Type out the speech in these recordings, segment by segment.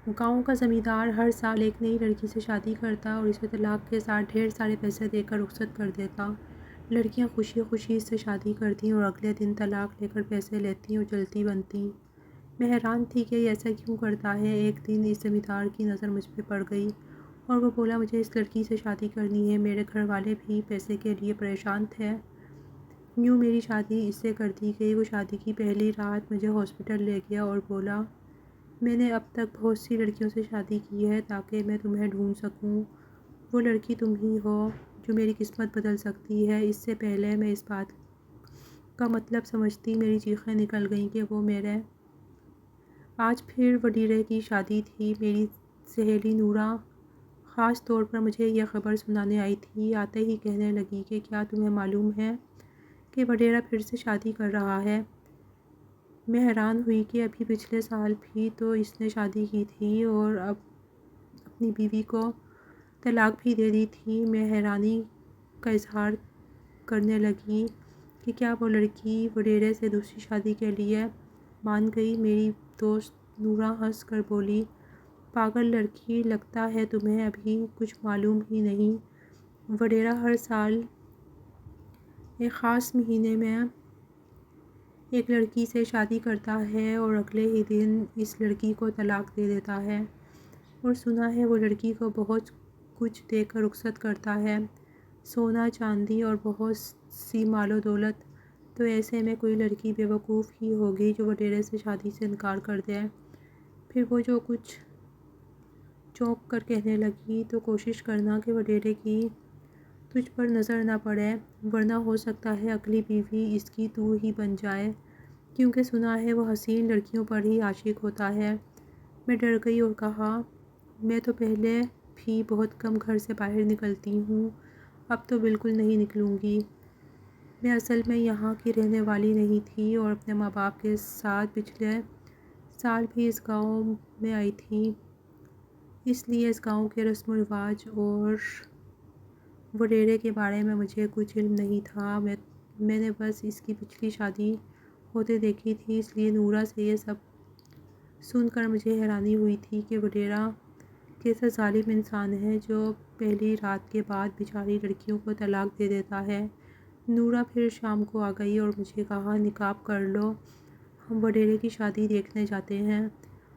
گاؤں کا زمیندار ہر سال ایک نئی لڑکی سے شادی کرتا اور اسے طلاق کے ساتھ ڈھیر سارے پیسے دے کر رخصت کر دیتا۔ لڑکیاں خوشی خوشی اس سے شادی کرتیں اور اگلے دن طلاق لے کر پیسے لیتیں اور جلتی بنتیں۔ میں حیران تھی کہ یہ ایسا کیوں کرتا ہے۔ ایک دن اس زمیندار کی نظر مجھ پہ پڑ گئی اور وہ بولا، مجھے اس لڑکی سے شادی کرنی ہے، میرے گھر والے بھی پیسے کے لیے پریشان تھے۔ یوں میری شادی اس سے کر دی گئی۔ وہ شادی کی پہلی رات مجھے ہاسپٹل لے گیا اور بولا، میں نے اب تک بہت سی لڑکیوں سے شادی کی ہے تاکہ میں تمہیں ڈھونڈ سکوں، وہ لڑکی تم ہی ہو جو میری قسمت بدل سکتی ہے۔ اس سے پہلے میں اس بات کا مطلب سمجھتی میری چیخیں نکل گئیں کہ وہ میرے۔ آج پھر وڈیرے کی شادی تھی۔ میری سہیلی نورا خاص طور پر مجھے یہ خبر سنانے آئی تھی۔ آتے ہی کہنے لگی کہ کیا تمہیں معلوم ہے کہ وڈیرا پھر سے شادی کر رہا ہے؟ میں حیران ہوئی کہ ابھی پچھلے سال بھی تو اس نے شادی کی تھی اور اب اپنی بیوی کو طلاق بھی دے دی تھی۔ میں حیرانی کا اظہار کرنے لگی کہ کیا وہ لڑکی وڈیرے سے دوسری شادی کے لیے مان گئی؟ میری دوست نورا ہنس کر بولی، پاگل لڑکی، لگتا ہے تمہیں ابھی کچھ معلوم ہی نہیں۔ وڈیرا ہر سال ایک خاص مہینے میں ایک لڑکی سے شادی کرتا ہے اور اگلے ہی دن اس لڑکی کو طلاق دے دیتا ہے، اور سنا ہے وہ لڑکی کو بہت کچھ دے کر رخصت کرتا ہے، سونا چاندی اور بہت سی مال و دولت۔ تو ایسے میں کوئی لڑکی بے وقوف ہی ہوگی جو وڈیرے سے شادی سے انکار کر دے۔ پھر وہ جو کچھ چونک کر کہنے لگی، تو کوشش کرنا کہ وڈیرے کی تجھ پر نظر نہ پڑے، ورنہ ہو سکتا ہے اگلی بیوی اس کی تو ہی بن جائے، کیونکہ سنا ہے وہ حسین لڑکیوں پر ہی عاشق ہوتا ہے۔ میں ڈر گئی اور کہا، میں تو پہلے بھی بہت کم گھر سے باہر نکلتی ہوں، اب تو بالکل نہیں نکلوں گی۔ میں اصل میں یہاں کی رہنے والی نہیں تھی اور اپنے ماں باپ کے ساتھ پچھلے سال بھی اس گاؤں میں آئی تھی، اس لیے اس گاؤں کے رسم و رواج اور وڈیرے کے بارے میں مجھے کچھ علم نہیں تھا۔ میں نے بس اس کی پچھلی شادی ہوتے دیکھی تھی، اس لیے نورا سے یہ سب سن کر مجھے حیرانی ہوئی تھی کہ وڈیرا کیسا ظالم انسان ہے جو پہلی رات کے بعد بیچاری لڑکیوں کو طلاق دے دیتا ہے۔ نورا پھر شام کو آ گئی اور مجھے کہا، نقاب کر لو، ہم وڈیرے کی شادی دیکھنے جاتے ہیں،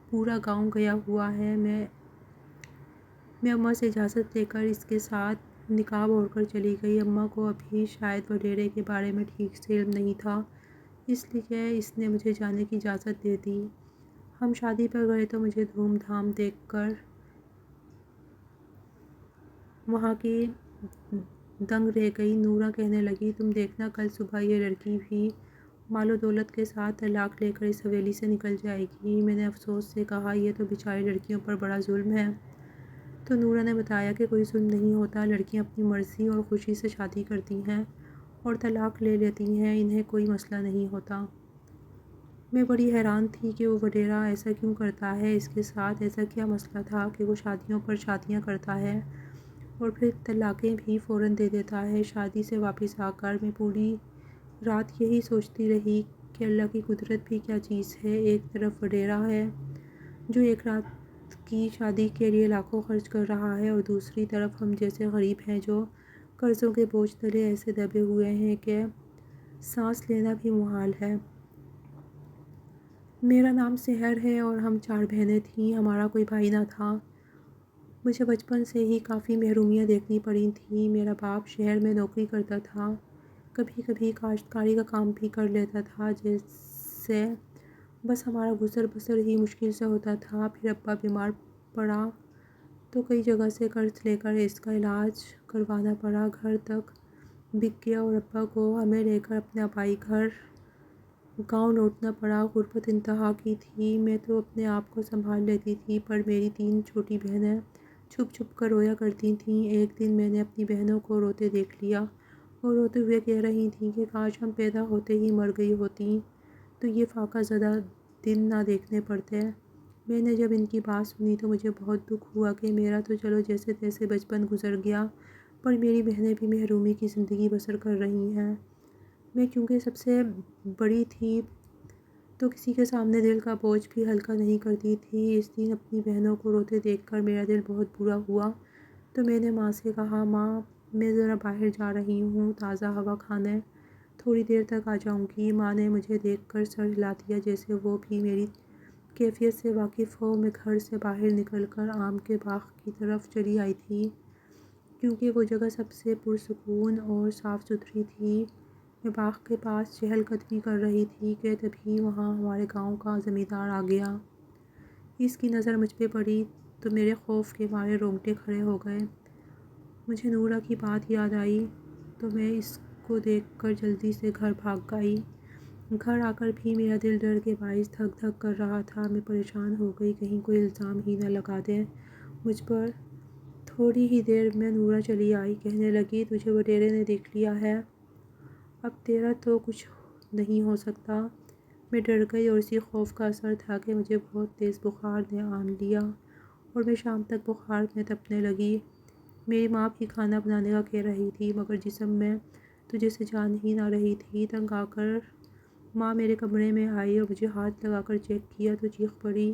پورا گاؤں گیا ہوا ہے۔ میں اماں سے اجازت لے کر اس کے ساتھ نقاب اوڑھ کر چلی گئی۔ اماں کو ابھی شاید وڈیرے کے بارے میں ٹھیک سے علم نہیں تھا، اس لیے اس نے مجھے جانے کی اجازت دے دی۔ ہم شادی پر گئے تو مجھے دھوم دھام دیکھ کر وہاں کی دنگ رہ گئی۔ نورا کہنے لگی، تم دیکھنا کل صبح یہ لڑکی بھی مال و دولت کے ساتھ طلاق لے کر اس حویلی سے نکل جائے گی۔ میں نے افسوس سے کہا، یہ تو بیچاری لڑکیوں پر بڑا ظلم ہے۔ تو نورا نے بتایا کہ کوئی ظلم نہیں ہوتا، لڑکیاں اپنی مرضی اور خوشی سے شادی کرتی ہیں اور طلاق لے لیتی ہیں، انہیں کوئی مسئلہ نہیں ہوتا۔ میں بڑی حیران تھی کہ وہ وڈیرا ایسا کیوں کرتا ہے، اس کے ساتھ ایسا کیا مسئلہ تھا کہ وہ شادیوں پر شادیاں کرتا ہے اور پھر طلاقیں بھی فوراً دے دیتا ہے۔ شادی سے واپس آ کر میں پوری رات یہی سوچتی رہی کہ اللہ کی قدرت بھی کیا چیز ہے۔ ایک طرف وڈیرا ہے جو ایک رات کی شادی کے لیے لاکھوں خرچ کر رہا ہے، اور دوسری طرف ہم جیسے غریب ہیں جو قرضوں کے بوجھ تلے ایسے دبے ہوئے ہیں کہ سانس لینا بھی محال ہے۔ میرا نام سحر ہے اور ہم 4 بہنیں تھیں، ہمارا کوئی بھائی نہ تھا۔ مجھے بچپن سے ہی کافی محرومیاں دیکھنی پڑی تھیں۔ میرا باپ شہر میں نوکری کرتا تھا، کبھی کبھی کاشتکاری کا کام بھی کر لیتا تھا، جس سے بس ہمارا گزر بسر ہی مشکل سے ہوتا تھا۔ پھر ابا بیمار پڑا تو کئی جگہ سے قرض لے کر اس کا علاج کروانا پڑا، گھر تک بک گیا اور ابا کو ہمیں لے کر اپنے آبائی گھر گاؤں لوٹنا پڑا۔ غربت انتہا کی تھی۔ میں تو اپنے آپ کو سنبھال لیتی تھی، پر میری 3 چھوٹی بہنیں چھپ چھپ کر رویا کرتی تھیں۔ ایک دن میں نے اپنی بہنوں کو روتے دیکھ لیا اور روتے ہوئے کہہ رہی تھیں کہ کاش ہم پیدا ہوتے ہی مر گئی ہوتیں تو یہ فاقہ زدہ دن نہ دیکھنے پڑتے۔ میں نے جب ان کی بات سنی تو مجھے بہت دکھ ہوا کہ میرا تو چلو جیسے تیسے بچپن گزر گیا، پر میری بہنیں بھی محرومی کی زندگی بسر کر رہی ہیں۔ میں چونکہ سب سے بڑی تھی، تو کسی کے سامنے دل کا بوجھ بھی ہلکا نہیں کرتی تھی۔ اس دن اپنی بہنوں کو روتے دیکھ کر میرا دل بہت برا ہوا، تو میں نے ماں سے کہا، ماں میں ذرا باہر جا رہی ہوں تازہ ہوا کھانے، تھوڑی دیر تک آ جاؤں گی۔ ماں نے مجھے دیکھ کر سر ہلا دیا، جیسے وہ بھی میری کیفیت سے واقف ہو۔ میں گھر سے باہر نکل کر آم کے باغ کی طرف چلی آئی تھی، کیونکہ وہ جگہ سب سے پرسکون اور صاف ستھری تھی۔ میں باغ کے پاس چہل قدمی کر رہی تھی کہ تبھی وہاں ہمارے گاؤں کا زمیندار آ گیا۔ اس کی نظر مجھ پہ پڑی تو میرے خوف کے مارے رونگٹے کھڑے ہو گئے۔ مجھے نورا کی بات یاد آئی تو میں اس کو دیکھ کر جلدی سے گھر بھاگ آئی۔ گھر آ کر بھی میرا دل ڈر کے باعث دھک دھک کر رہا تھا۔ میں پریشان ہو گئی کہیں کوئی الزام ہی نہ لگا دے مجھ پر۔ تھوڑی ہی دیر میں نورا چلی آئی، کہنے لگی، تجھے وڈیرے نے دیکھ لیا ہے، اب تیرا تو کچھ نہیں ہو سکتا۔ میں ڈر گئی اور اسی خوف کا اثر تھا کہ مجھے بہت تیز بخار نے آن لیا اور میں شام تک بخار میں تپنے لگی۔ میری ماں بھی کھانا بنانے کا کہہ رہی تھی، مگر جسم میں تو جیسے جان ہی نہ رہی تھی۔ تنگ آ کر ماں میرے کمرے میں آئی اور مجھے ہاتھ لگا کر چیک کیا تو چیخ پڑی۔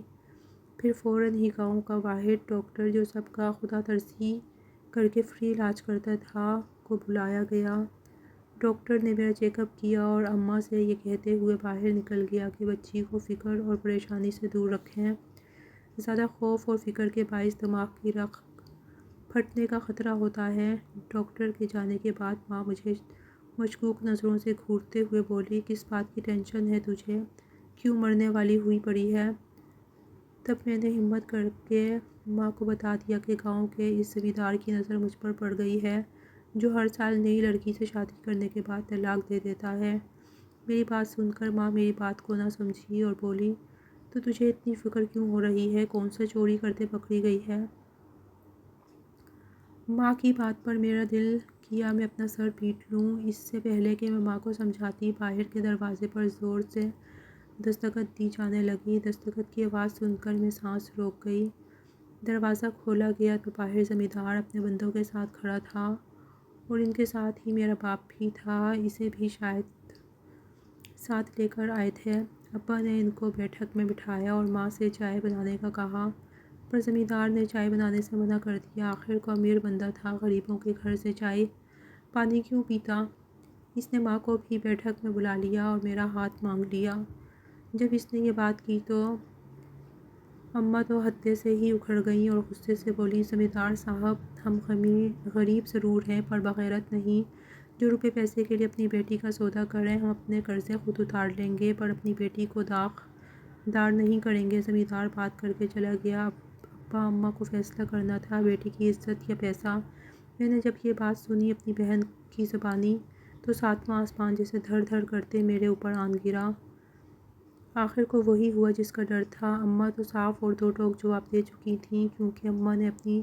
پھر فوراً ہی گاؤں کا واحد ڈاکٹر، جو سب کا خدا ترسی کر کے فری علاج کرتا تھا، کو بلایا گیا۔ ڈاکٹر نے میرا چیک اپ کیا اور اماں سے یہ کہتے ہوئے باہر نکل گیا کہ بچی کو فکر اور پریشانی سے دور رکھیں۔ زیادہ خوف اور فکر کے باعث دماغ کی رگ پھٹنے کا خطرہ ہوتا ہے۔ ڈاکٹر کے جانے کے بعد ماں مجھے مشکوک نظروں سے گھورتے ہوئے بولی، کس بات کی ٹینشن ہے تجھے؟ کیوں مرنے والی ہوئی پڑی ہے؟ تب میں نے ہمت کر کے ماں کو بتا دیا کہ گاؤں کے اس زمیندار کی نظر مجھ پر پڑ گئی ہے، جو ہر سال نئی لڑکی سے شادی کرنے کے بعد طلاق دے دیتا ہے۔ میری بات سن کر ماں میری بات کو نہ سمجھی اور بولی، تو تجھے اتنی فکر کیوں ہو رہی ہے؟ کون سا چوری کرتے پکڑی گئی ہے؟ ماں کی بات پر میرا دل کیا میں اپنا سر پیٹ لوں۔ اس سے پہلے کہ میں ماں کو سمجھاتی، باہر کے دروازے پر زور سے دستک دی جانے لگی۔ دستک کی آواز سن کر میں سانس روک گئی۔ دروازہ کھولا گیا تو باہر زمیندار اپنے بندوں کے ساتھ کھڑا تھا اور ان کے ساتھ ہی میرا باپ بھی تھا، اسے بھی شاید ساتھ لے کر آئے تھے۔ ابا نے ان کو بیٹھک میں بٹھایا اور ماں سے چائے بنانے کا کہا، پر زمیندار نے چائے بنانے سے منع کر دیا۔ آخر کو امیر بندہ تھا، غریبوں کے گھر سے چائے پانی کیوں پیتا؟ اس نے ماں کو بھی بیٹھک میں بلا لیا اور میرا ہاتھ مانگ لیا۔ جب اس نے یہ بات کی تو اماں تو حد سے ہی اکھڑ گئیں اور غصے سے بولیں، زمیندار صاحب، ہم غریب ضرور ہیں پر بغیرت نہیں، جو روپے پیسے کے لیے اپنی بیٹی کا سودا کریں۔ ہم اپنے قرضے خود اتار لیں گے پر اپنی بیٹی کو داغ دار نہیں کریں گے۔ زمیندار بات کر کے چلا گیا۔ ابا اماں کو فیصلہ کرنا تھا، بیٹی کی عزت یا پیسہ۔ میں نے جب یہ بات سنی اپنی بہن کی زبانی، تو ساتواں آسمان جیسے دھڑ دھڑ کرتے میرے اوپر آن گرا۔ آخر کو وہی ہوا جس کا ڈر تھا۔ اماں تو صاف اور دو ٹوک جواب دے چکی تھیں، کیونکہ اماں نے اپنی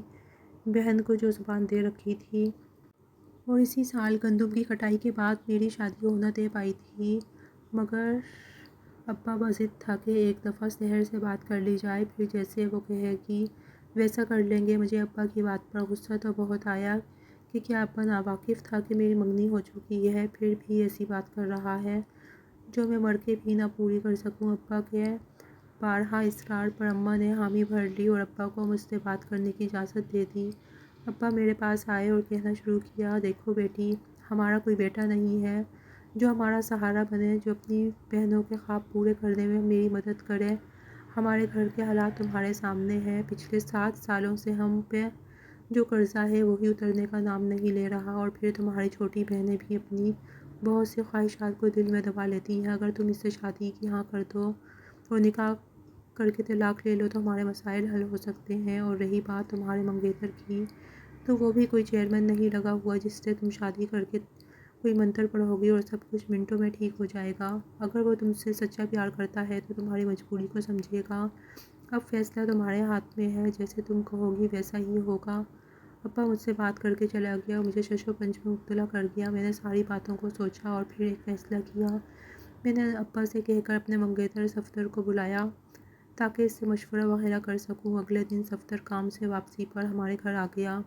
بہن کو جو زبان دے رکھی تھی اور اسی سال گندم کی کٹائی کے بعد میری شادی ہونا طے پائی تھی، مگر ابا بضد تھا کہ ایک دفعہ سحر سے بات کر لی جائے، پھر جیسے وہ کہے گی ویسا کر لیں گے۔ مجھے ابا کی بات پر غصہ تو بہت آیا کہ کیا ابا ناواقف تھا کہ میری منگنی ہو چکی ہے، پھر بھی ایسی بات کر رہا ہے جو میں مر کے بھی نہ پوری کر سکوں۔ ابا کے بارہا اصرار پر اماں نے حامی بھر لی اور ابا کو مجھ سے بات کرنے کی اجازت دے دی۔ ابا میرے پاس آئے اور کہنا شروع کیا، دیکھو بیٹی، ہمارا کوئی بیٹا نہیں ہے جو ہمارا سہارا بنے، جو اپنی بہنوں کے خواب پورے کرنے میں میری مدد کرے۔ ہمارے گھر کے حالات تمہارے سامنے ہیں۔ پچھلے 7 سالوں سے ہم پہ جو قرضہ ہے وہی اترنے کا نام نہیں لے رہا، اور پھر تمہاری چھوٹی بہنیں بھی اپنی بہت سی خواہشات کو دل میں دبا لیتی ہیں۔ اگر تم اس سے شادی کی ہاں کر دو اور نکاح کر کے طلاق لے لو تو ہمارے مسائل حل ہو سکتے ہیں۔ اور رہی بات تمہارے منگیتر کی، تو وہ بھی کوئی چیئرمین نہیں لگا ہوا جس سے تم شادی کر کے کوئی منتر پڑھو گی اور سب کچھ منٹوں میں ٹھیک ہو جائے گا۔ اگر وہ تم سے سچا پیار کرتا ہے تو تمہاری مجبوری کو سمجھے گا۔ اب فیصلہ تمہارے ہاتھ میں ہے، جیسے تم کہو گی ویسا ہی ہوگا۔ ابا مجھ سے بات کر کے چلا گیا اور مجھے شش و پنج میں مبتلا کر دیا۔ میں نے ساری باتوں کو سوچا اور پھر ایک فیصلہ کیا۔ میں نے ابا سے کہہ کر اپنے منگیتر صفدر کو بلایا تاکہ اس سے مشورہ وغیرہ کر سکوں۔ اگلے دن صفدر کام سے واپسی پر ہمارے گھر آ گیا۔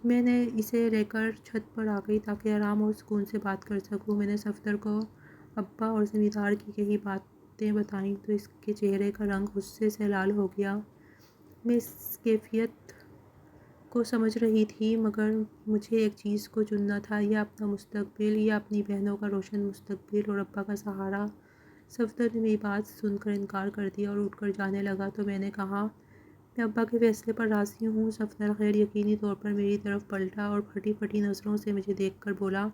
میں نے اسے لے کر چھت پر آ گئی تاکہ آرام اور سکون سے بات کر سکوں۔ میں نے صفدر کو ابا اور زمیندار کی کہی بات باتیں بتائیں تو اس کے چہرے کا رنگ غصے سے لال ہو گیا۔ میں اس کیفیت کو سمجھ رہی تھی، مگر مجھے ایک چیز کو چننا تھا، یا اپنا مستقبل یا اپنی بہنوں کا روشن مستقبل اور ابا کا سہارا۔ صفدر نے میری بات سن کر انکار کر دیا اور اٹھ کر جانے لگا تو میں نے کہا، میں ابا کے فیصلے پر راضی ہوں۔ صفدر غیر یقینی طور پر میری طرف پلٹا اور پھٹی پھٹی نظروں سے مجھے دیکھ کر بولا،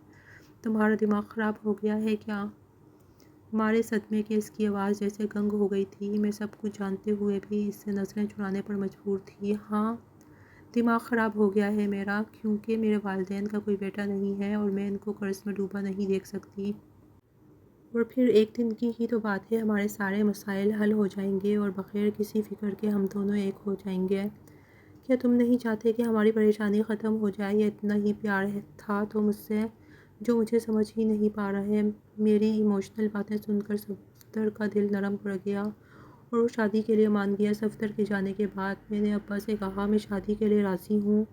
تمہارا دماغ خراب ہو گیا ہے کیا؟ مارے صدمے کے اس کی آواز جیسے گنگ ہو گئی تھی۔ میں سب کچھ جانتے ہوئے بھی اس سے نظریں چرانے پر مجبور تھی۔ ہاں، دماغ خراب ہو گیا ہے میرا، کیونکہ میرے والدین کا کوئی بیٹا نہیں ہے اور میں ان کو قرض میں ڈوبا نہیں دیکھ سکتی۔ اور پھر ایک دن کی ہی تو بات ہے، ہمارے سارے مسائل حل ہو جائیں گے اور بغیر کسی فکر کے ہم دونوں ایک ہو جائیں گے۔ کیا تم نہیں چاہتے کہ ہماری پریشانی ختم ہو جائے؟ یہ اتنا ہی پیار تھا تو مجھ سے، جو مجھے سمجھ ہی نہیں پا رہا ہے۔ میری ایموشنل باتیں سن کر صفدر کا دل نرم پڑ گیا اور وہ شادی کے لیے مان گیا۔ صفدر کے جانے کے بعد میں نے ابا سے کہا، میں شادی کے لیے راضی ہوں۔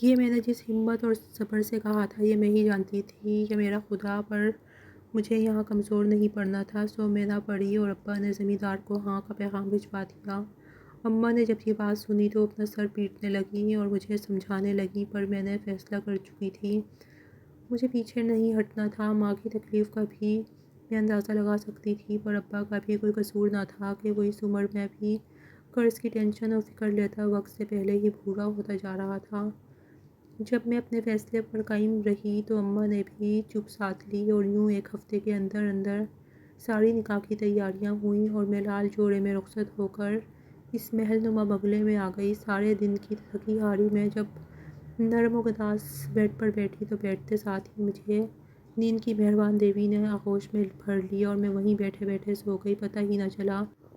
یہ میں نے جس ہمت اور صبر سے کہا تھا، یہ میں ہی جانتی تھی کہ میرا خدا، پر مجھے یہاں کمزور نہیں پڑنا تھا، سو میں نہ پڑی اور ابا نے زمیندار کو ہاں کا پیغام بھجوا دیا۔ اماں نے جب یہ بات سنی تو اپنا سر پیٹنے لگی اور مجھے سمجھانے لگی، پر میں نے فیصلہ کر چکی تھی، مجھے پیچھے نہیں ہٹنا تھا۔ ماں کی تکلیف کا بھی میں اندازہ لگا سکتی تھی، پر ابا کا بھی کوئی قصور نہ تھا کہ وہ اس عمر میں بھی قرض کی ٹینشن اور فکر لیتا وقت سے پہلے ہی بوڑھا ہوتا جا رہا تھا۔ جب میں اپنے فیصلے پر قائم رہی تو اماں نے بھی چپ سادھ لی اور یوں ایک ہفتے کے اندر اندر ساری نکاح کی تیاریاں ہوئیں اور میں لال جوڑے میں رخصت ہو کر اس محل نما بنگلے میں آ گئی۔ سارے دن کی تھکی ہاری میں جب نرم و گداز بیڈ پر بیٹھی تو بیٹھتے ساتھ ہی مجھے نیند کی مہربان دیوی نے آغوش میں بھر لیا اور میں وہیں بیٹھے بیٹھے سو گئی، پتہ ہی نہ چلا۔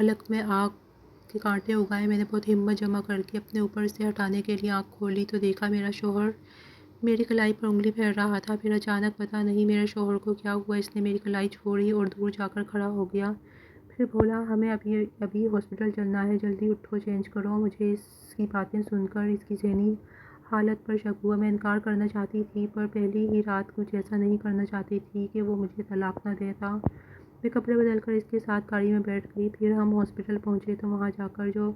حلق میں آگ کے کانٹے اگائے۔ میں نے بہت ہمت جمع کر کے اپنے اوپر سے ہٹانے کے لیے آنکھ کھولی تو دیکھا میرا شوہر میری کلائی پر انگلی پھیر رہا تھا۔ پھر اچانک پتہ نہیں میرے شوہر کو کیا ہوا، اس نے میری کلائی چھوڑی اور دور جا کر کھڑا ہو گیا۔ پھر بولا، ہمیں ابھی ہاسپٹل چلنا ہے، جلدی اٹھو، چینج کرو۔ مجھے اس کی باتیں سن کر اس کی ذہنی حالت پر شک ہوا۔ میں انکار کرنا چاہتی تھی، پر پہلی ہی رات کچھ ایسا نہیں کرنا چاہتی تھی کہ وہ مجھے طلاق نہ دیتا۔ میں کپڑے بدل کر اس کے ساتھ گاڑی میں بیٹھ گئی۔ پھر ہم ہاسپٹل پہنچے تو وہاں جا کر جو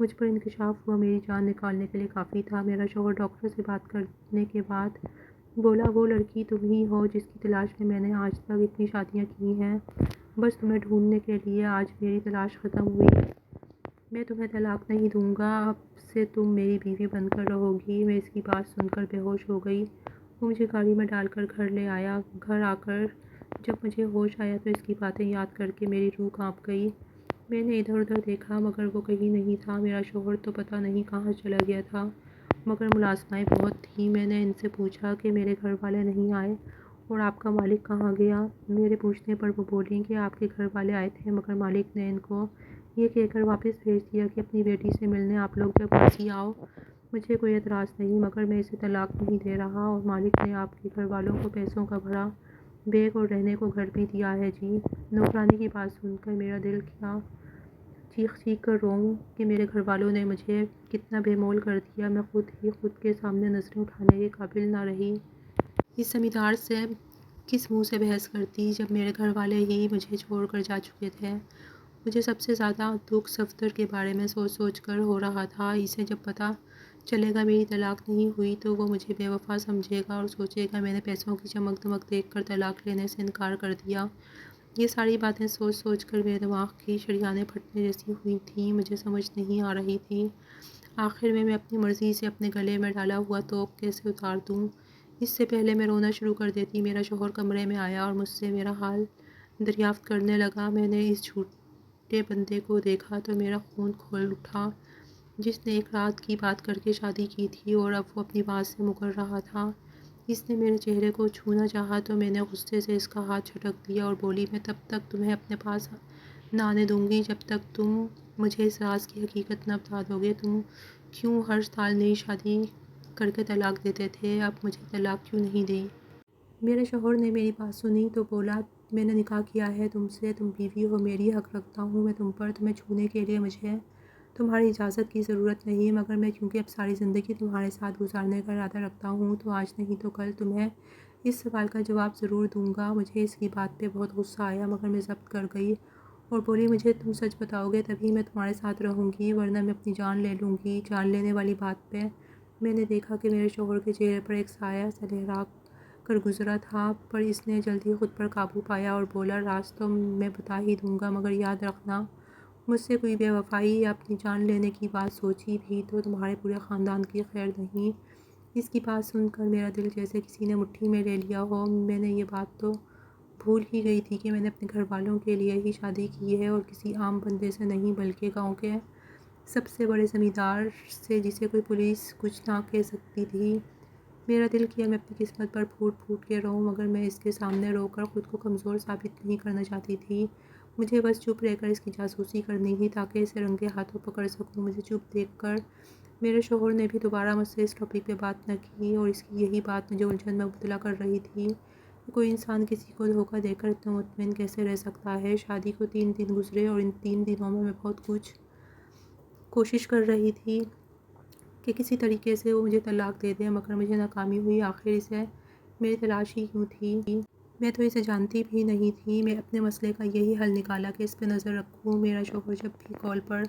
مجھ پر انکشاف ہوا میری جان نکالنے کے لیے کافی تھا۔ میرا شوہر ڈاکٹر سے بات کرنے کے بعد بولا، وہ لڑکی تم ہی ہو جس کی تلاش میں نے آج تک اتنی شادیاں کی ہیں، بس تمہیں ڈھونڈنے کے لیے آج میری تلاش ختم ہوئی۔ میں تمہیں طلاق نہیں دوں گا، اب سے تم میری بیوی بن کر رہو گی۔ میں اس کی بات سن کر بے ہوش ہو گئی۔ وہ مجھے گاڑی میں ڈال کر گھر لے آیا۔ گھر آ کر جب مجھے ہوش آیا تو اس کی باتیں یاد کر کے میری روح کانپ گئی۔ میں نے ادھر ادھر دیکھا مگر وہ کہیں نہیں تھا۔ میرا شوہر تو پتہ نہیں کہاں چلا گیا تھا، مگر ملازمائیں بہت تھیں۔ میں نے ان سے پوچھا کہ میرے گھر والے نہیں آئے اور آپ کا مالک کہاں گیا؟ میرے پوچھنے پر وہ بولیں کہ آپ کے گھر والے آئے تھے، مگر مالک نے ان کو یہ کہہ کر واپس بھیج دیا کہ اپنی بیٹی سے ملنے آپ لوگ جب مرضی آؤ، مجھے کوئی اعتراض نہیں، مگر میں اسے طلاق نہیں دے رہا اور مالک نے آپ کے گھر والوں کو پیسوں کا بھرا بیگ اور رہنے کو گھر بھی دیا ہے جی۔ نوکرانی کی بات سن کر میرا دل کیا چیخ چیخ کر روؤں کہ میرے گھر والوں نے مجھے کتنا بے مول کر دیا۔ میں خود کے سامنے نظریں اٹھانے کے قابل نہ رہی۔ اس زمیندار سے کس منہ سے بحث کرتی جب میرے گھر والے ہی مجھے چھوڑ کر جا چکے تھے۔ مجھے سب سے زیادہ دکھ صفدر کے بارے میں سوچ سوچ کر ہو رہا تھا۔ اسے جب پتہ چلے گا میری طلاق نہیں ہوئی تو وہ مجھے بے وفا سمجھے گا اور سوچے گا میں نے پیسوں کی چمک دمک دیکھ کر طلاق لینے سے انکار کر دیا۔ یہ ساری باتیں سوچ سوچ کر میرے دماغ کی شریانیں پھٹنے جیسی ہوئی تھیں۔ مجھے سمجھ نہیں آ رہی تھی آخر میں اپنی مرضی سے اپنے گلے میں ڈالا ہوا توپ کیسے اتار دوں۔ اس سے پہلے میں رونا شروع کر دیتی، میرا شوہر کمرے میں آیا اور مجھ سے میرا حال دریافت کرنے لگا۔ میں نے اس جھوٹے بندے کو دیکھا تو میرا خون کھول اٹھا، جس نے ایک رات کی بات کر کے شادی کی تھی اور اب وہ اپنی بات سے مکر رہا تھا۔ اس نے میرے چہرے کو چھونا چاہا تو میں نے غصے سے اس کا ہاتھ جھٹک دیا اور بولی، میں تب تک تمہیں اپنے پاس نہ آنے دوں گی جب تک تم مجھے اس راز کی حقیقت نہ بتا دو گے۔ تم کیوں ہر سال نئی شادی کر کے طلاق دیتے تھے، اب مجھے طلاق کیوں نہیں دی؟ میرے شوہر نے میری بات سنی تو بولا، میں نے نکاح کیا ہے تم سے، تم بیوی ہو میری، حق رکھتا ہوں میں تم پر، تمہیں چھونے کے لیے مجھے تمہاری اجازت کی ضرورت نہیں، مگر میں کیونکہ اب ساری زندگی تمہارے ساتھ گزارنے کا ارادہ رکھتا ہوں تو آج نہیں تو کل تمہیں اس سوال کا جواب ضرور دوں گا۔ مجھے اس کی بات پہ بہت غصہ آیا، مگر میں ضبط کر گئی اور بولی مجھے تم سچ بتاؤ گے تبھی میں تمہارے ساتھ رہوں گی، ورنہ میں اپنی جان لے لوں گی۔ جان لینے والی بات پہ میں نے دیکھا کہ میرے شوہر کے چہرے پر ایک سایہ سا لہرا کر گزرا تھا، پر اس نے جلدی خود پر قابو پایا اور بولا راز تو میں بتا ہی دوں گا، مگر یاد رکھنا مجھ سے کوئی بے وفائی یا اپنی جان لینے کی بات سوچی بھی تو تمہارے پورے خاندان کی خیر نہیں۔ اس کی بات سن کر میرا دل جیسے کسی نے مٹھی میں لے لیا ہو۔ میں نے یہ بات تو بھول ہی گئی تھی کہ میں نے اپنے گھر والوں کے لیے ہی شادی کی ہے اور کسی عام بندے سے نہیں، بلکہ گاؤں کے سب سے بڑے زمیندار سے، جسے کوئی پولیس کچھ نہ کہہ سکتی تھی۔ میرا دل کیا میں اپنی قسمت پر پھوٹ پھوٹ کے روؤں، مگر میں اس کے سامنے رو کر خود کو کمزور ثابت نہیں کرنا چاہتی تھی۔ مجھے بس چپ رہ کر اس کی جاسوسی کرنی تھی تاکہ اسے رنگے ہاتھوں پکڑ سکوں۔ مجھے چپ دیکھ کر میرے شوہر نے بھی دوبارہ مجھ سے اس ٹاپک پہ بات نہ کی، اور اس کی یہی بات مجھے الجھن میں مبتلا کر رہی تھی کہ کوئی انسان کسی کو دھوکہ دے کر اتنا مطمئن کیسے رہ سکتا ہے۔ شادی کو 3 دن گزرے اور ان 3 دنوں میں بہت کچھ کوشش کر رہی تھی کہ کسی طریقے سے وہ مجھے طلاق دے دے، مگر مجھے ناکامی ہوئی۔ آخر اسے میری تلاش ہی کیوں تھی؟ میں تو اسے جانتی بھی نہیں تھی۔ میں اپنے مسئلے کا یہی حل نکالا کہ اس پہ نظر رکھوں۔ میرا شوہر جب بھی کال پر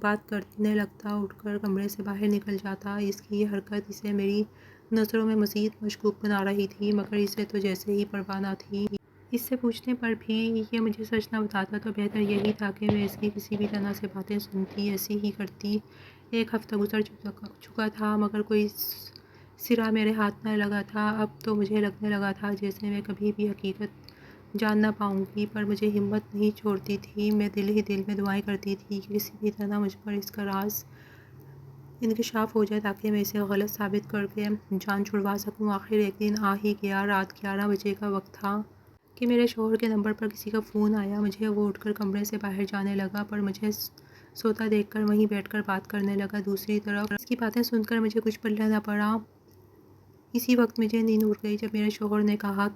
بات کرنے لگتا اٹھ کر کمرے سے باہر نکل جاتا۔ اس کی یہ حرکت اسے میری نظروں میں مزید مشکوک بنا رہی تھی، مگر اسے تو جیسے ہی پرواہ نہ تھی۔ اس سے پوچھنے پر بھی یہ مجھے سچ نہ بتاتا تو بہتر یہی تھا کہ میں اس کی کسی بھی طرح سے باتیں سنتی، ایسی ہی کرتی۔ 1 ہفتہ گزر چکا تھا مگر کوئی سرا میرے ہاتھ نہ لگا تھا۔ اب تو مجھے لگنے لگا تھا جیسے میں کبھی بھی حقیقت جان نہ پاؤں گی، پر مجھے ہمت نہیں چھوڑتی تھی۔ میں دل ہی دل میں دعائیں کرتی تھی کہ کسی بھی طرح مجھ پر اس کا راز انکشاف ہو جائے تاکہ میں اسے غلط ثابت کر کے جان چھڑوا سکوں۔ آخر ایک دن آ ہی گیا۔ رات 11 بجے کا وقت تھا کہ میرے شوہر کے نمبر پر کسی کا فون آیا۔ مجھے وہ اٹھ کر کمرے سے باہر جانے لگا، پر مجھے سوتا دیکھ کر وہیں بیٹھ کر بات کرنے لگا۔ دوسری طرف اس کی باتیں سن کر مجھے کچھ پلہ نہ پڑا۔ اسی وقت مجھے نیند اڑ گئی جب میرے شوہر نے کہا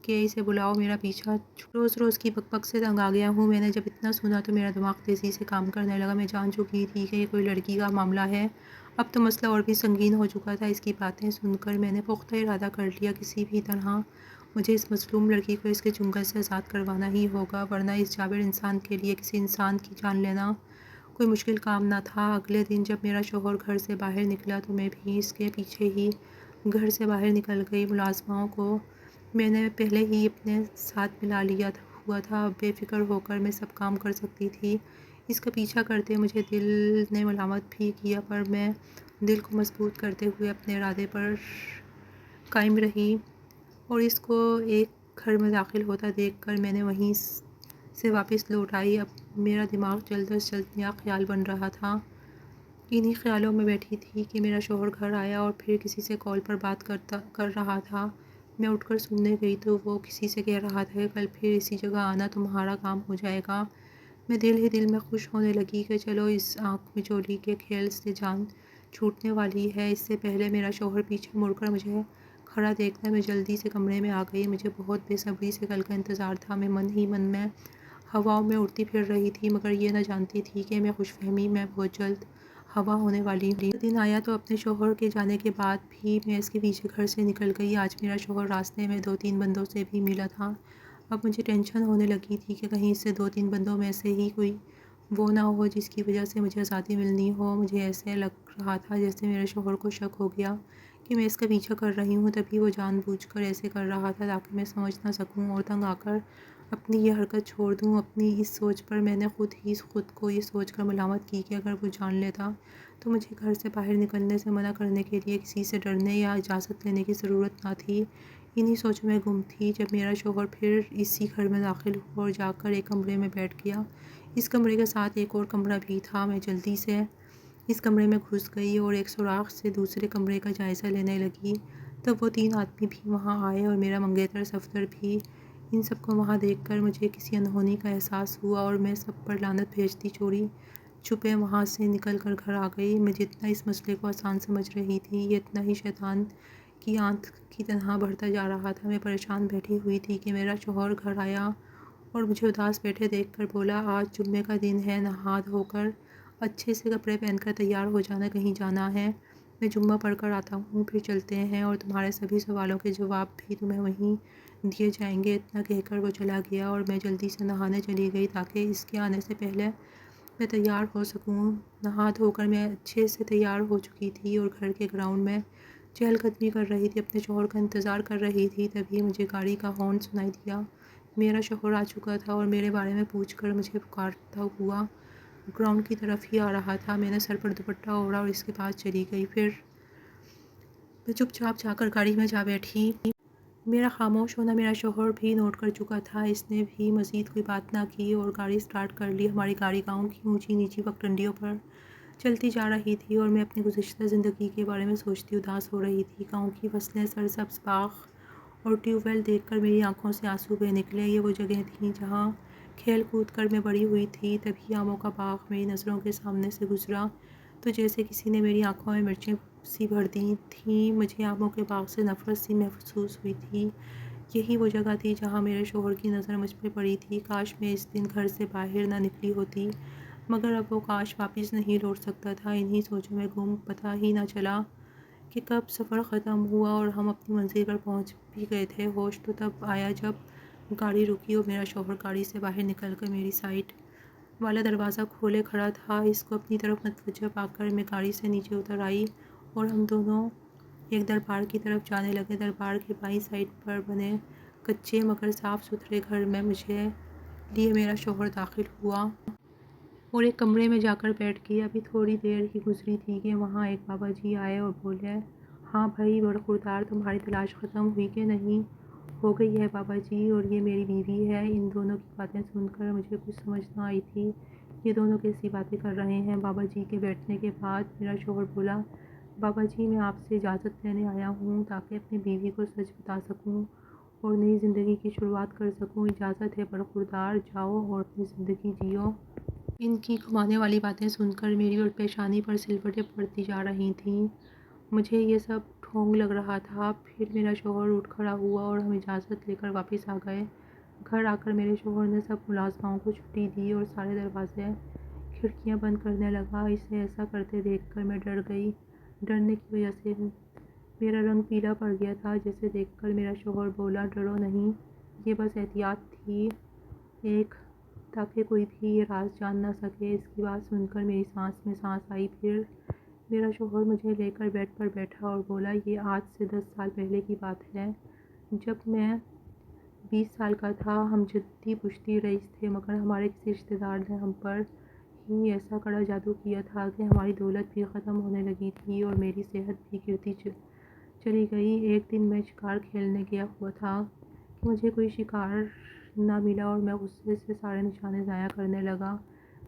کہ اسے بلاؤ، میرا پیچھا روز روز کی بک بک سے تنگ آ گیا ہوں۔ میں نے جب اتنا سنا تو میرا دماغ تیزی سے کام کرنے لگا۔ میں جان چکی تھی کہ یہ کوئی لڑکی کا معاملہ ہے۔ اب تو مسئلہ اور بھی سنگین ہو چکا تھا۔ اس کی باتیں سن کر میں نے پختہ ارادہ کر لیا، کسی بھی طرح مجھے اس مظلوم لڑکی کو اس کے چنگل سے آزاد کروانا ہی ہوگا، ورنہ اس جابر انسان کے لیے کسی انسان کی جان لینا کوئی مشکل کام نہ تھا۔ اگلے دن جب میرا شوہر گھر سے باہر نکلا تو میں بھی اس کے پیچھے ہی گھر سے باہر نکل گئی۔ ملازموں کو میں نے پہلے ہی اپنے ساتھ ملا لیا ہوا تھا، اب بے فکر ہو کر میں سب کام کر سکتی تھی۔ اس کا پیچھا کرتے مجھے دل نے ملامت بھی کیا، پر میں دل کو مضبوط کرتے ہوئے اپنے ارادے پر قائم رہی اور اس کو ایک گھر میں داخل ہوتا دیکھ کر میں نے وہیں سے واپس لوٹ آئی۔ اب میرا دماغ جلد از جلد نیا خیال بن رہا تھا۔ انہی خیالوں میں بیٹھی تھی کہ میرا شوہر گھر آیا اور پھر کسی سے کال پر بات کر رہا تھا۔ میں اٹھ کر سننے گئی تو وہ کسی سے کہہ رہا تھا کہ کل پھر اسی جگہ آنا، تمہارا کام ہو جائے گا۔ میں دل ہی دل میں خوش ہونے لگی کہ چلو اس آنکھ مچولی کے کھیل سے جان چھوٹنے والی ہے۔ اس سے پہلے میرا شوہر پیچھے مڑ کر مجھے کھڑا دیکھتا میں جلدی سے کمرے میں آ گئی۔ مجھے بہت بے صبری سے کل کا انتظار تھا۔ میں من ہی من میں ہواؤں میں اڑتی پھر رہی تھی، مگر یہ نہ جانتی تھی کہ میں خوش فہمی میں بہت جلد ہوا ہونے والی ہوں۔ دن آیا تو اپنے شوہر کے جانے کے بعد بھی میں اس کے پیچھے گھر سے نکل گئی۔ آج میرا شوہر راستے میں 2-3 بندوں سے بھی ملا تھا۔ اب مجھے ٹینشن ہونے لگی تھی کہ کہیں اس سے 2-3 بندوں میں سے ہی کوئی وہ نہ ہو جس کی وجہ سے مجھے آزادی ملنی ہو۔ مجھے ایسے لگ رہا تھا جیسے میرے شوہر کو شک ہو گیا کہ میں اس کا پیچھا کر رہی ہوں، تبھی وہ جان بوجھ کر ایسے کر رہا تھا تاکہ میں سمجھ نہ سکوں اور تنگ آ کر اپنی یہ حرکت چھوڑ دوں۔ اپنی اس سوچ پر میں نے خود کو یہ سوچ کر ملامت کی کہ اگر وہ جان لیتا تو مجھے گھر سے باہر نکلنے سے منع کرنے کے لیے کسی سے ڈرنے یا اجازت لینے کی ضرورت نہ تھی۔ انہی سوچوں میں گم تھی جب میرا شوہر پھر اسی گھر میں داخل ہوا اور جا کر ایک کمرے میں بیٹھ گیا۔ اس کمرے کے ساتھ ایک اور کمرہ بھی تھا۔ میں جلدی سے اس کمرے میں گھس گئی اور ایک سوراخ سے دوسرے کمرے کا جائزہ لینے لگی۔ تب وہ 3 آدمی بھی وہاں آئے اور میرا منگیتر صفدر بھی۔ ان سب کو وہاں دیکھ کر مجھے کسی انہونی کا احساس ہوا اور میں سب پر لعنت بھیجتی چوری چھپے وہاں سے نکل کر گھر آ گئی۔ میں جتنا اس مسئلے کو آسان سمجھ رہی تھی یہ اتنا ہی شیطان کی آنت کی طرح بڑھتا جا رہا تھا۔ میں پریشان بیٹھی ہوئی تھی کہ میرا شوہر گھر آیا اور مجھے اداس بیٹھے دیکھ کر بولا، آج جمعے کا دن ہے، نہا دھو کر اچھے سے کپڑے پہن کر تیار ہو جانا، کہیں جانا ہے، میں جمعہ پڑھ کر آتا ہوں، پھر چلتے ہیں اور تمہارے سبھی سوالوں کے جواب بھی تمہیں وہیں دیے جائیں گے۔ اتنا کہہ کر وہ چلا گیا اور میں جلدی سے نہانے چلی گئی تاکہ اس کے آنے سے پہلے میں تیار ہو سکوں۔ نہا دھو کر میں اچھے سے تیار ہو چکی تھی اور گھر کے گراؤنڈ میں چہل قدمی کر رہی تھی، اپنے شوہر کا انتظار کر رہی تھی۔ تبھی مجھے گاڑی کا ہارن سنائی دیا۔ میرا شوہر آ چکا تھا اور میرے بارے میں پوچھ کر مجھے پکارتا ہوا گراؤنڈ کی طرف ہی آ رہا تھا۔ میں نے سر پر دوپٹہ اوڑھا اور اس کے پاس چلی گئی، پھر میں چپ چاپ جا کر گاڑی میں جا بیٹھی۔ میرا خاموش ہونا میرا شوہر بھی نوٹ کر چکا تھا، اس نے بھی مزید کوئی بات نہ کی اور گاڑی سٹارٹ کر لی۔ ہماری گاڑی گاؤں کی اونچی نیچی پگڈنڈیوں پر چلتی جا رہی تھی اور میں اپنی گزشتہ زندگی کے بارے میں سوچتی اداس ہو رہی تھی۔ گاؤں کی فصلیں، سرسبز باغ اور ٹیوب ویل دیکھ کر میری آنکھوں سے آنسو بہہ نکلے۔ یہ وہ جگہیں تھیں جہاں کھیل کود کر میں بڑی ہوئی تھی۔ تبھی آموں کا باغ میری نظروں کے سامنے سے گزرا تو جیسے کسی نے میری آنکھوں میں مرچیں سی بھر دی تھیں۔ مجھے آموں کے باغ سے نفرت سی محسوس ہوئی تھی۔ یہی وہ جگہ تھی جہاں میرے شوہر کی نظر مجھ پہ پڑی تھی۔ کاش میں اس دن گھر سے باہر نہ نکلی ہوتی، مگر اب وہ کاش واپس نہیں لوٹ سکتا تھا۔ انہی سوچوں میں گم، پتہ ہی نہ چلا کہ کب سفر ختم ہوا اور ہم اپنی منزل پر پہنچ بھی گئے تھے۔ ہوش تو تب آیا جب گاڑی رکی اور میرا شوہر گاڑی سے باہر نکل کر میری سائڈ والا دروازہ کھولے کھڑا تھا۔ اس کو اپنی طرف متوجہ پا کر میں گاڑی سے نیچے اتر آئی اور ہم دونوں ایک دربار کی طرف جانے لگے۔ دربار کے بائیں سائڈ پر بنے کچے مگر صاف ستھرے گھر میں مجھے لیے میرا شوہر داخل ہوا اور ایک کمرے میں جا کر بیٹھ گیا۔ ابھی تھوڑی دیر ہی گزری تھی کہ وہاں ایک بابا جی آئے اور بولے، ہاں بھائی برخوردار، تمہاری تلاش ختم ہوئی کہ نہیں؟ ہو گئی ہے بابا جی، اور یہ میری بیوی ہے۔ ان دونوں کی باتیں سن کر مجھے کچھ سمجھ نہ آئی تھی، یہ دونوں کیسی باتیں کر رہے ہیں۔ بابا جی کے بیٹھنے کے بعد میرا شوہر بولا، بابا جی میں آپ سے اجازت لینے آیا ہوں تاکہ اپنی بیوی کو سچ بتا سکوں اور نئی زندگی کی شروعات کر سکوں۔ اجازت ہے برخوردار، جاؤ اور اپنی زندگی جیو۔ ان کی گھمانے والی باتیں سن کر میری اور پیشانی پر سلوٹیں پڑتی جا رہی تھیں۔ مجھے یہ سب ڈھونگ لگ رہا تھا۔ پھر میرا شوہر اٹھ کھڑا ہوا اور ہم اجازت لے کر واپس آ گئے۔ گھر آ کر میرے شوہر نے سب ملازماؤں کو چھٹی دی اور سارے دروازے کھڑکیاں بند کرنے لگا۔ اسے ایسا کرتے دیکھ کر میں ڈر گئی۔ ڈرنے کی وجہ سے میرا رنگ پیلا پڑ گیا تھا، جسے دیکھ کر میرا شوہر بولا، ڈرو نہیں، یہ بس احتیاط تھی ایک، تاکہ کوئی بھی یہ راز جان نہ سکے۔ اس کی بات سن کر میری سانس میں سانس آئی۔ پھر میرا شوہر مجھے لے کر بیڈ پر بیٹھا اور بولا، یہ آج سے 10 سال پہلے کی بات ہے، جب میں 20 سال کا تھا۔ ہم جدی پشتی رئیس تھے، مگر ہمارے کسی رشتہ دار نے ہم پر ہی ایسا کڑا جادو کیا تھا کہ ہماری دولت بھی ختم ہونے لگی تھی اور میری صحت بھی گرتی چلی گئی۔ ایک دن میں شکار کھیلنے گیا ہوا تھا کہ مجھے کوئی شکار نہ ملا اور میں غصے سے سارے نشانے ضائع کرنے لگا۔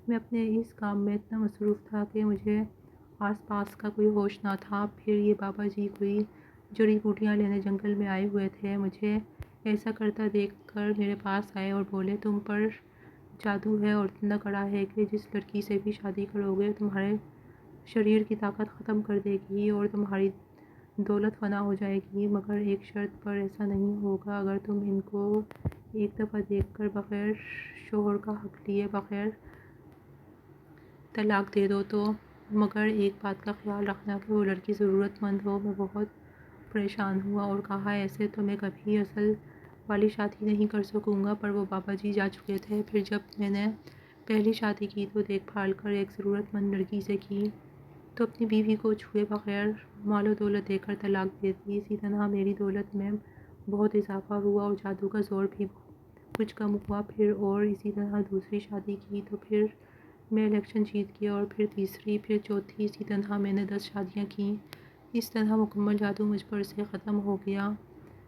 میں اپنے اس کام میں اتنا مصروف تھا کہ مجھے آس پاس کا کوئی ہوش نہ تھا۔ پھر یہ بابا جی کوئی جڑی بوٹیاں لینے جنگل میں آئے ہوئے تھے۔ مجھے ایسا کرتا دیکھ کر میرے پاس آئے اور بولے، تم پر جادو ہے اور اتنا کڑا ہے کہ جس لڑکی سے بھی شادی کرو گے تمہارے شریر کی طاقت ختم کر دے گی اور تمہاری دولت فنا ہو جائے گی، مگر ایک شرط پر، ایسا نہیں ہوگا اگر تم ان کو ایک دفعہ دیکھ کر بغیر شوہر کا حق لیے بغیر طلاق دے دو تو۔ مگر ایک بات کا خیال رکھنا کہ وہ لڑکی ضرورت مند ہو۔ میں بہت پریشان ہوا اور کہا، ایسے تو میں کبھی اصل والی شادی نہیں کر سکوں گا، پر وہ بابا جی جا چکے تھے۔ پھر جب میں نے پہلی شادی کی تو دیکھ بھال کر ایک ضرورت مند لڑکی سے کی تو اپنی بیوی کو چھوئے بغیر مال و دولت دے کر طلاق دے دی۔ اسی طرح میری دولت میں بہت اضافہ ہوا اور جادو کا زور بھی کچھ کم ہوا۔ پھر اور اسی طرح دوسری شادی کی تو پھر میں الیکشن جیت گیا اور پھر تیسری، پھر چوتھی، اسی طرح میں نے 10 شادیاں کیں۔ اس طرح مکمل جادو مجھ پر سے ختم ہو گیا۔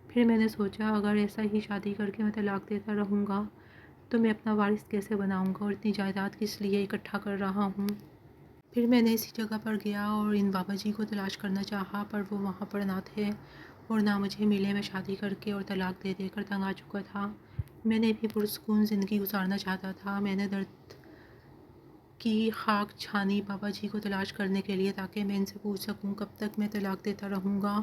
پھر میں نے سوچا، اگر ایسا ہی شادی کر کے میں طلاق دیتا رہوں گا تو میں اپنا وارث کیسے بناؤں گا اور اتنی جائیداد کس لیے اکٹھا کر رہا ہوں۔ پھر میں نے اسی جگہ پر گیا اور ان بابا جی کو تلاش کرنا چاہا، پر وہ وہاں پر نہ تھے اور نہ مجھے ملے۔ میں شادی کر کے اور طلاق دے دے کر تنگ آ چکا تھا۔ میں نے بھی پرسکون زندگی گزارنا چاہتا تھا۔ میں نے درد کی خاک چھانی بابا جی کو تلاش کرنے کے لیے تاکہ میں ان سے پوچھ سکوں کب تک میں طلاق دیتا رہوں گا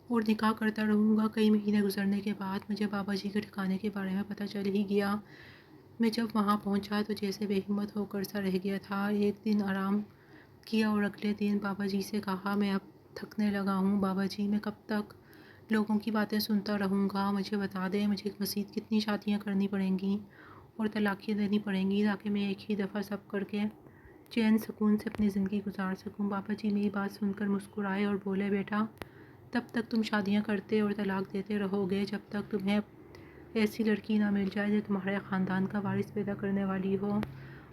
اور نکاح کرتا رہوں گا۔ کئی مہینے گزرنے کے بعد مجھے بابا جی کے ٹھکانے کے بارے میں پتہ چل ہی گیا۔ میں جب وہاں پہنچا تو جیسے بے ہمت ہو کر سا رہ گیا تھا۔ ایک دن آرام کیا اور اگلے دن بابا جی سے کہا میں اب تھکنے لگا ہوں، بابا جی میں کب تک لوگوں کی باتیں سنتا رہوں گا، مجھے بتا دیں مجھے مزید کتنی شادیاں کرنی پڑیں گی اور طلاقیں دینی پڑیں گی تاکہ میں ایک ہی دفعہ سب کر کے چین سکون سے اپنی زندگی گزار سکوں۔ بابا جی میری بات سن کر مسکرائے اور بولے بیٹا تب تک تم شادیاں کرتے اور طلاق دیتے رہو گے جب تک تمہیں ایسی لڑکی نہ مل جائے جو تمہارے خاندان کا وارث پیدا کرنے والی ہو۔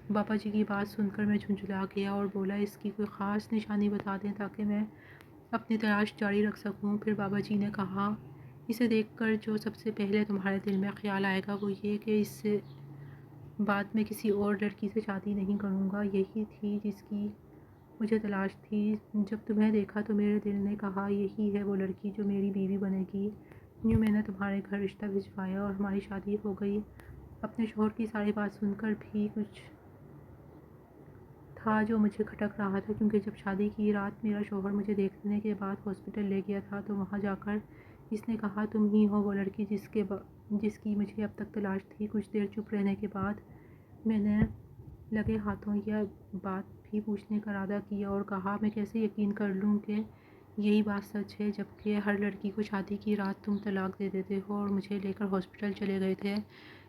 بابا جی کی بات سن کر میں جھنجھلا گیا اور بولا اس کی کوئی خاص نشانی بتا دیں تاکہ میں اپنی تلاش جاری رکھ سکوں۔ پھر بابا جی نے کہا اسے دیکھ کر جو سب سے پہلے تمہارے دل میں خیال آئے گا وہ یہ کہ اس سے بعد میں کسی اور لڑکی سے شادی نہیں کروں گا، یہی تھی جس کی مجھے تلاش تھی۔ جب تمہیں دیکھا تو میرے دل نے کہا یہی ہے وہ لڑکی جو میری بیوی بنے گی۔ یوں میں نے تمہارے گھر رشتہ بھجوایا اور ہماری شادی ہو گئی۔ اپنے شوہر کی ساری بات سن کر بھی کچھ تھا جو مجھے کھٹک رہا تھا، کیونکہ جب شادی کی رات میرا شوہر مجھے دیکھنے کے بعد ہاسپٹل لے گیا تھا تو وہاں جا کر اس نے کہا تم ہی ہو وہ لڑکی جس کی مجھے اب تک تلاش تھی۔ کچھ دیر چپ رہنے کے بعد میں نے لگے ہاتھوں یہ بات بھی پوچھنے کا ارادہ کیا اور کہا میں کیسے یقین کر لوں کہ یہی بات سچ ہے جبکہ ہر لڑکی کو شادی کی رات تم طلاق دے دیتے ہو اور مجھے لے کر ہاسپٹل چلے گئے تھے۔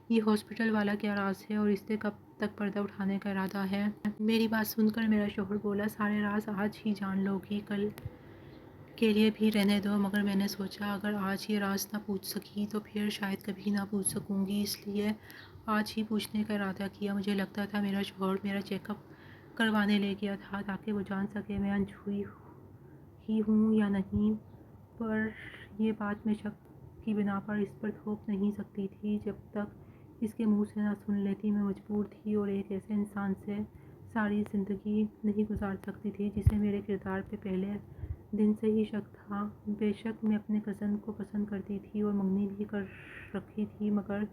یہ ہاسپٹل والا کیا راز ہے اور اس سے کب تک پردہ اٹھانے کا ارادہ ہے؟ میری بات سن کر میرا شوہر بولا سارے راز آج ہی جان لو گی، کل کے لیے بھی رہنے دو۔ مگر میں نے سوچا اگر آج یہ راز نہ پوچھ سکی تو پھر شاید کبھی نہ پوچھ سکوں گی، اس لیے آج ہی پوچھنے کا ارادہ کیا۔ مجھے لگتا تھا میرا شوہر میرا چیک اپ کروانے لے گیا تھا تاکہ وہ جان سکے میں انجوئی ہی ہوں یا نہیں، پر یہ بات میں شک کی بنا پر اس پر تھوپ نہیں سکتی تھی۔ جب تک اس کے منہ سے نہ سن لیتی میں مجبور تھی اور ایک ایسے انسان سے ساری زندگی نہیں گزار سکتی تھی جسے میرے کردار پہ پہلے دن سے ہی شک تھا۔ بے شک میں اپنے کزن کو پسند کرتی تھی اور منگنی بھی کر رکھی تھی، مگر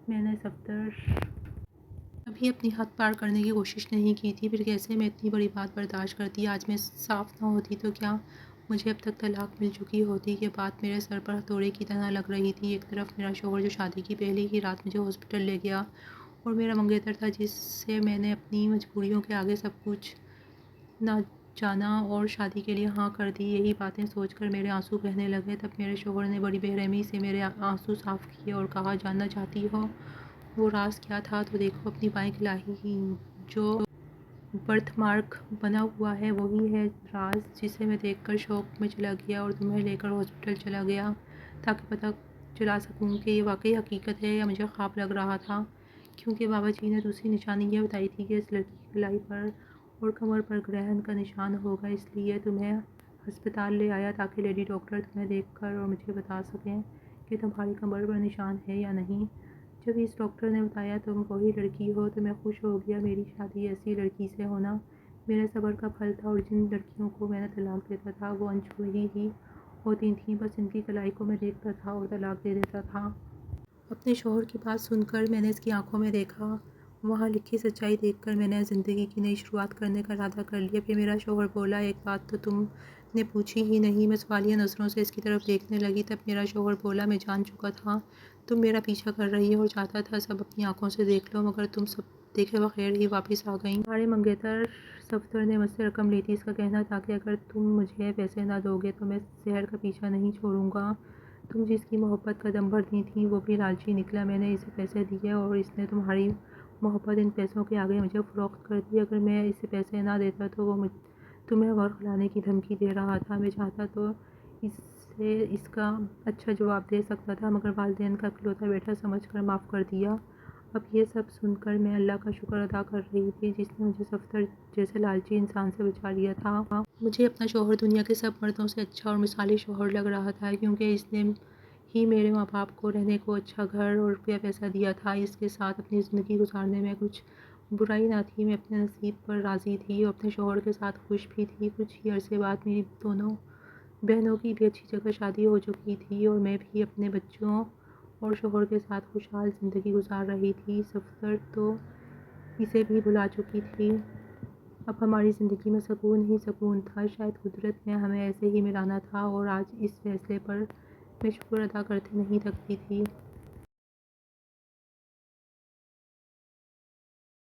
میں نے صفدر کبھی اپنی حد پار کرنے کی کوشش نہیں کی تھی، پھر کیسے میں اتنی بڑی بات برداشت کرتی۔ آج میں صاف نہ ہوتی تو کیا مجھے اب تک طلاق مل چکی ہوتی؟ یہ بات میرے سر پر ہتھوڑے کی طرح لگ رہی تھی۔ ایک طرف میرا شوہر جو شادی کی پہلی ہی رات مجھے ہاسپٹل لے گیا اور میرا منگیتر تھا جس سے میں نے اپنی مجبوریوں کے آگے سب کچھ نہ جانا اور شادی کے لیے ہاں کر دی۔ یہی باتیں سوچ کر میرے آنسو بہنے لگے۔ تب میرے شوہر نے بڑی بے رحمی سے میرے آنسو صاف کیے اور کہا جاننا چاہتی ہو وہ راز کیا تھا تو دیکھو اپنی بائیں کلائی جو برتھ مارک بنا ہوا ہے وہی ہے راز، جسے میں دیکھ کر شوق میں چلا گیا اور تمہیں لے کر ہاسپٹل چلا گیا تاکہ پتہ چلا سکوں کہ یہ واقعی حقیقت ہے یا مجھے خواب لگ رہا تھا، کیونکہ بابا جی نے دوسری نشانی یہ بتائی تھی کہ اس لڑکی کی کلائی پر اور کمر پر گرہن کا نشان ہوگا، اس لیے تمہیں ہسپتال لے آیا تاکہ لیڈی ڈاکٹر تمہیں دیکھ کر اور مجھے بتا سکیں کہ تمہاری کمر پر نشان ہے یا نہیں۔ جب اس ڈاکٹر نے بتایا تم وہی لڑکی ہو تو میں خوش ہو گیا۔ میری شادی ایسی لڑکی سے ہونا میرے صبر کا پھل تھا اور جن لڑکیوں کو میں نے طلاق دیتا تھا وہ انجوئی ہی ہوتی تھیں، بس ان کی کلائی کو میں دیکھتا تھا اور طلاق دے دیتا تھا۔ اپنے شوہر کی بات سن کر میں نے اس کی آنکھوں میں دیکھا، وہاں لکھی سچائی دیکھ کر میں نے زندگی کی نئی شروعات کرنے کا ارادہ کر لیا۔ پھر میرا شوہر بولا ایک بات تو تم نے پوچھی ہی نہیں۔ میں سوالیہ نظروں سے اس کی طرف دیکھنے لگی۔ تب میرا شوہر بولا میں جان چکا تھا تم میرا پیچھا کر رہی ہو اور چاہتا تھا سب اپنی آنکھوں سے دیکھ لو، مگر تم سب دیکھے بغیر ہی واپس آ گئیں۔ تمہارے منگیتر صفدر نے مجھ سے رقم لی تھی، اس کا کہنا تھا کہ اگر تم مجھے پیسے نہ دو گے تو میں سحر کا پیچھا نہیں چھوڑوں گا۔ تم جس کی محبت کا دم بھرتی تھیں وہ بھی لالچی نکلا۔ میں نے اسے پیسے دیے اور اس نے تمہاری محبت ان پیسوں کے آگے مجھے فروخت کر دی۔ اگر میں اسے پیسے نہ دیتا تو وہ تمہیں غرق لانے کی دھمکی دے رہا تھا۔ میں چاہتا تو اسے اس کا اچھا جواب دے سکتا تھا، مگر والدین کا اکلوتا بیٹا سمجھ کر معاف کر دیا۔ اب یہ سب سن کر میں اللہ کا شکر ادا کر رہی تھی جس نے مجھے صفدر جیسے لالچی انسان سے بچا لیا تھا۔ مجھے اپنا شوہر دنیا کے سب مردوں سے اچھا اور مثالی شوہر لگ رہا تھا، کیونکہ اس نے ہی میرے ماں باپ کو رہنے کو اچھا گھر اور روپیہ پیسہ دیا تھا۔ اس کے ساتھ اپنی زندگی گزارنے میں کچھ برائی نہ تھی۔ میں اپنے نصیب پر راضی تھی اور اپنے شوہر کے ساتھ خوش بھی تھی۔ کچھ ہی عرصے بعد میری دونوں بہنوں کی بھی اچھی جگہ شادی ہو چکی تھی اور میں بھی اپنے بچوں اور شوہر کے ساتھ خوشحال زندگی گزار رہی تھی۔ صفدر تو اسے بھی بھلا چکی تھی۔ اب ہماری زندگی میں سکون ہی سکون تھا۔ شاید قدرت نے ہمیں ایسے ہی ملانا تھا اور آج اس فیصلے پر میں شکر ادا کرتے نہیں تھکتی تھی۔